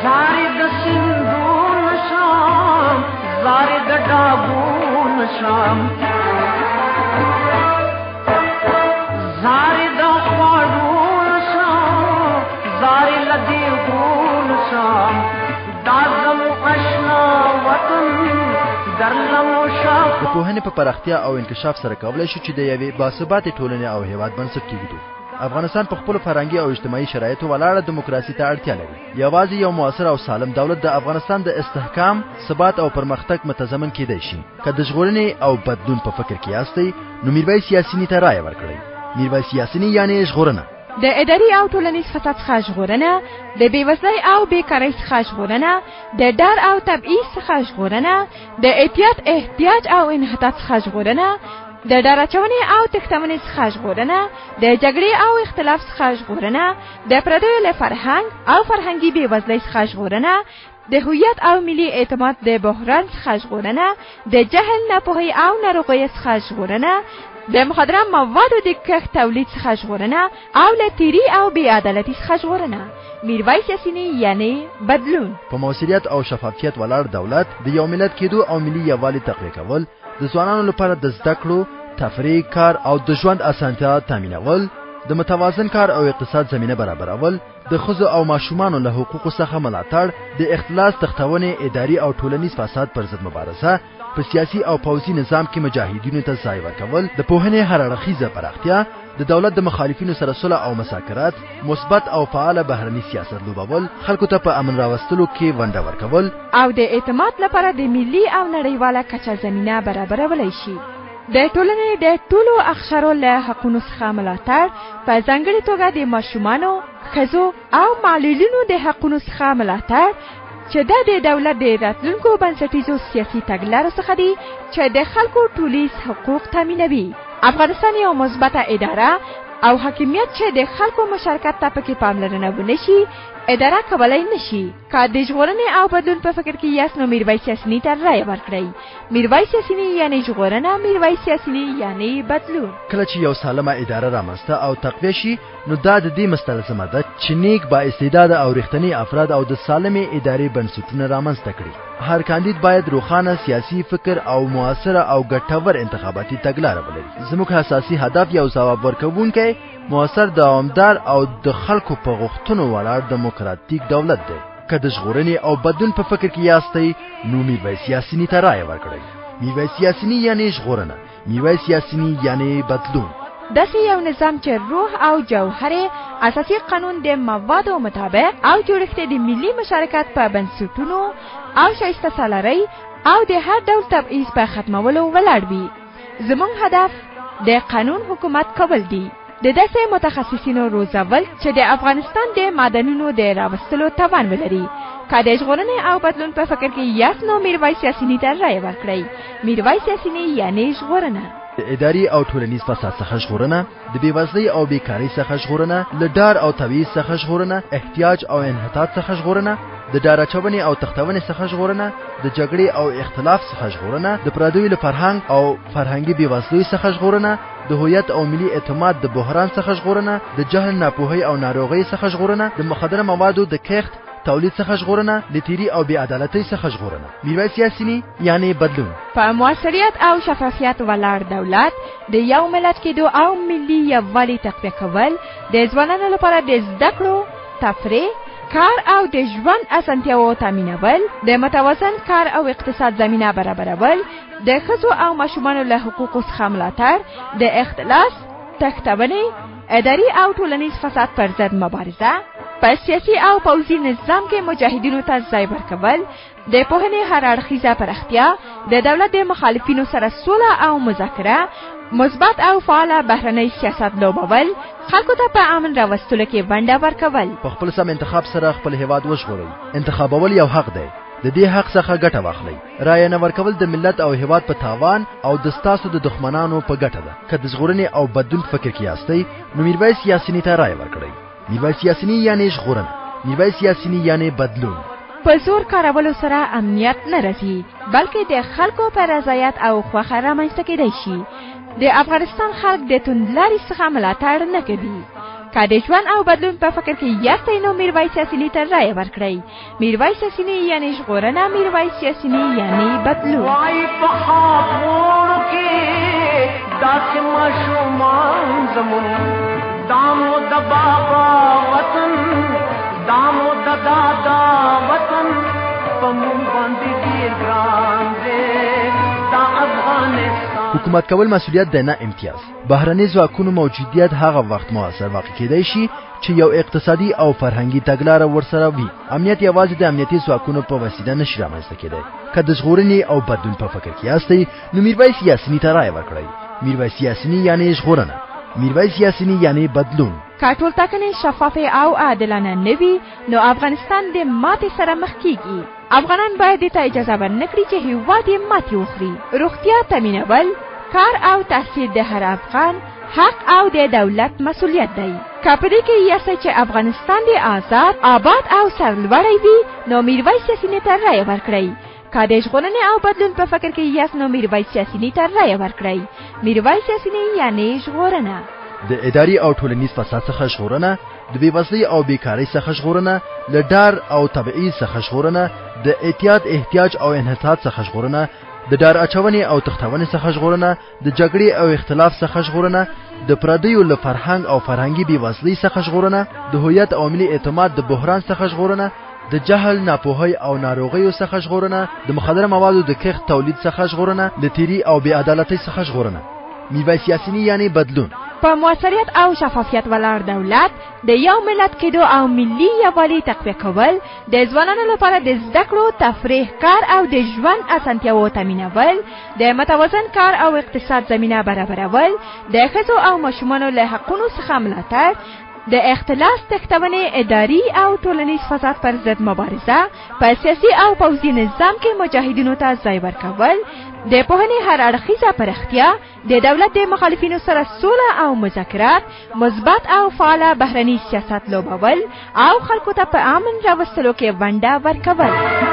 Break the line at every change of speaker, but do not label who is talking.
زاری د سندون شام زاری د ډاګون شام زاری د خوړون شام زاری لدیګون شام دازم آشنا وطن درلمو شام.
د پوهنې په پراختیا او انکشاف سره کولای شو چې د یوې باثباتې ټولنې او هیواد بنسټ کېږدو. افغانستان په خپل فرهنګي او اجتماعي شرایطو ولاړه دیموکراسي ته اړتیا لري. یوازې یو موثر او سالم دولت د افغانستان د استحکام، ثبات او پرمختګ متضمن کېدای شي. که د ژغورنې او بدلون په فکر کې یاستئ نو میرویس یاسیني ته رایه ورکړئ. میرویس یاسیني یعنی ژغورنه.
د اداري او ټولنیز فساد څخه ژغورنه، د بېوزلۍ او بیکارۍ څخه ژغورنه، د ډار او تبعیض څخه ژغورنه، د اعتیاد، احتیاج او انحطاط څخه ژغورنه، د ډار اچونې او تښتونې څخه ژغورنه، د جګړې او اختلاف څخه ژغورنه، د پردیو له فرهنګ او فرهنګي بېوزلۍ څخه ژغورنه، د هویت او ملي اعتماد د بحران څخه ژغورنه، د جهل، ناپوهۍ او ناروغیو څخه ژغورنه، د مخدره موادو د کښت تولید څخه ژغورنه او له تیري او بې عدالتۍ څخه ژغورنه. میرویس یاسیني یعنی بدلون.
په موثریت او شفافیت ولاړ دولت د یو ملت کېدو او ملي یووالي تقویه کول، د ځوانانو لپاره د زده کړو، تفریح، کار او د ژوند اسانتیا تامینول، د متوازن کار او اقتصاد زمینه برابرول، د ښځو او ماشومانو له حقوقو څخه ملاتړ، د اختلاس، تښتونې، اداري او ټولنیز فساد پر ضد مبارزه، په سیاسي او پوځي نظام کې مجاهدینو ته ځای ورکول، د پوهنې هر اړخیزه پراختیا، د دولت د مخالفینو سره صلح او مذاکرات، مثبت او فعال بهرني سیاست لوبول، خلکو ته په امن راوستلو کې ونډه ورکول
او د اعتماد لپاره د ملي او نړیواله کچه زمینه برابرولای شي. د ټولنې د ټولو اقشارو له حقونو څخه ملاتړ، په ځانګړې توګه د ماشومانو، ښځو او معلولینو د حقونو څخه ملاتړ، چې د دولت د راتلونکو بنسټیزو سیاسي تګلارو څخه دي چې د خلکو ټولیز حقوق تامینوي. افغانستان یو مثبته اداره او حاکمیت چې د خلکو مشارکت ته پکې پاملرنه ونشي اداره کولای نشي. که د ژغورنې او بدلون په فکر کې یاست نو میرویس یاسیني ته رایه ورکړئ. میرویس یاسیني یعنی ژغورنه، میرویس یاسیني یعنی بدلون.
کله چې یو سالمه اداره رامنځته او تقویه شي نو دا د دې مستلزمه ده چې نیک با استعداده او رښتینی افراد او د سالمې ادارې بنسټونه رامنځته کړي. هر کاندید باید روښانه سیاسي فکر او موثره او ګټور انتخاباتي تګلاره ولري. زموږ اساسي هدف یو ځواب ورکوونکی، موثر، دوامدار او د خلکو په غوښتنو ولاړ دیموکراتیک دولت دی. که د ژغورنې او بدلون په فکر کې یاستئ نو میرویس یاسیني ته رایه ورکړئ. میرویس یاسیني یعنی ژغورنه، میرویس یاسیني یعنی بدلون.
داسې یو نظام چې روح او جوهر اساسي قانون د موادو مطابق او جوړښت د ملي مشارکت په بنسټونو او شایسته سالارۍ او د هر ډول تبعیض په ختمولو ولاړ وي. زموږ هدف د قانون حکومت کول دي. د داسې متخصصینو روزول چې د افغانستان د معدنونو د راوستلو توان ولري. که د ژغورنې او بدلون په فکر کې یاست نو میرویس یاسیني ته رایه ورکړئ. میرویس یاسیني یعنی ژغورنه.
د اداري او ټولنیز فساد څخه ژغورنه، د بېوزلۍ او بیکارۍ څخه ژغورنه، له ډار او تبعیض څخه ژغورنه، احتیاج او انحطاط څخه ژغورنه، د ډار اچونې او تښتونې څخه ژغورنه، د جګړې او اختلاف څخه ژغورنه، د پردیو له فرهنګ او فرهنګي بېوزلۍ څخه ژغورنه، د هویت او ملي اعتماد د بحران څخه ژغورنه، د جهل، ناپوهۍ او ناروغۍ څخه ژغورنه، د مخدره موادو د کښت تولید څخه ژغورنه، د تیري او بې عدالتۍ څخه ژغورنه. میرویس یاسیني یعنی بدلون.
په موثریت او شفافیت ولاړ دولت د یو ملت کېدو او ملي یووالي تقویه کول، د ځوانانو لپاره د زده کړو، تفریح، کار او د ژوند اسانتیاو تامینول، د متوازن کار او اقتصاد زمینه برابرول، د ښځو او ماشومانو له حقوقو څخه ملاتړ، د اختلاس، تښتونې، اداري او ټولنیز فساد پر ضد مبارزه، په سیاسي او پوځي نظام کې مجاهدینو ته ځای ورکول، د پوهنې هر اړخیزه پراختیا، د دولت د مخالفینو سره سوله او مذاکره، مثبت او فعال بهرنی سیاست لوبول، خلکو ته په امن راوستلو کې ونډه ورکول.
په خپل سم انتخاب سره خپل هیواد وژغورئ. انتخابول یو حق دی. د دې حق څخه ګټه واخلئ. رایه نه ورکول د ملت او هیواد په تاوان او د ستاسو د دښمنانو په ګټه ده. که د ژغورنې او بدلون فکر کې یاستئ نو میرویس یاسیني ته رایه ورکړئ. میرویس یاسیني یعنی ژغورنه، میرویس یاسیني یعنی بدلون.
په زور کارولو سره امنیت نه راځي، بلکې د خلکو په رضایت او خوښه رامنځته کېدای شي. د افغانستان خلک د توندلاري څخه ملاتړ نه کوي. که د ژوند او بدلون په فکر کې یاستئ نو میرویس یاسیني ته رایه ورکړئ. میرویس یاسیني یعنی ژغورنه، میرویس یاسیني یعنی بدلون.
وای په خاطر کې داسې ماشومان زمون دامو د بابا وطن دامو د دادا وطن په مونږ باندې ډېر ګران دی دا افغانستان.
حکومت کول مسؤلیت دی نه امتیاز. بهرني ځواکونو موجودیت هغه وخت موثر واقع کېدای شي چې یو اقتصادي او فرهنګي تګلاره ورسره وي. امنیت یوازې د امنیتي ځواکونو په وسیله نشي رامنځته کېدای. که د ژغورنې او بدلون په فکر کې یاستئ نو میرویس یاسیني ته رایه ورکړئ. میرویس یاسیني یعنی ژغورنه، میرویس یاسیني یعنی بدلون.
که ټول ټاکنې شفافې او عادلانه نه وي نو افغانستان د ماتې سره مخ کیږي. افغانان باید دې ته اجازه ورنکړي چې هېواد یې ماتې وخوري. روغتیا تامینول، کار او تحصیل د هر افغان حق او د دولت مسؤلیت دی. که په دې کې یاستئ چې افغانستان دې آزاد، آباد او سرلوړی وي نو میرویس یاسیني ته رایه ورکړئ. که د ژغورنې او بدلون په فکر کې یاست نو میرویس یاسیني ته رایه ورکړئ. میرویس یاسیني یعنی ژغورنه.
د اداري او ټولنیز فساد څخه ژغورنه، د بېوزلۍ او بیکارۍ څخه ژغورنه، له ډار او تبعیض څخه ژغورنه، د اعتیاد، احتیاج او انحطاط څخه ژغورنه، د ډار اچونې او تختونې څخه ژغورنه، د جګړې او اختلاف څخه ژغورنه، د پردیو له فرهنګ او فرهنګي بېوزلۍ څخه ژغورنه، د هویت او ملي اعتماد د بحران څخه ژغورنه، د جهل، ناپوهۍ او ناروغیو څخه ژغورنه، د مخدره موادو د کښت تولید څخه ژغورنه، د تیري او بې عدالتۍ څخه ژغورنه. میرویس یاسیني یعنی بدلون.
په موثریت او شفافیت ولاړ دولت د یو ملت کېدو او ملي یووالي تقویه کول، د ځوانانو لپاره د زده کړو، تفریح، کار او د ژوند اسانتیاوو تامینول، د متوازن کار او اقتصاد زمینه برابرول، د ښځو او ماشومانو له حقونو څخه ملاتړ، د اختلاس تختونې، اداري او ټولنیز فساد پر ضد مبارزه، په سیاسي او پوځي نظام کې مجاهدینو ته ځای ورکول، د پوهنې هر اړخیزه پراختیا، د دولت د مخالفینو سره سوله او مذاکرات، مثبت او فعاله بهرني سیاست لوبول او خلکو ته په امن راوستلو کې ونډه ورکول.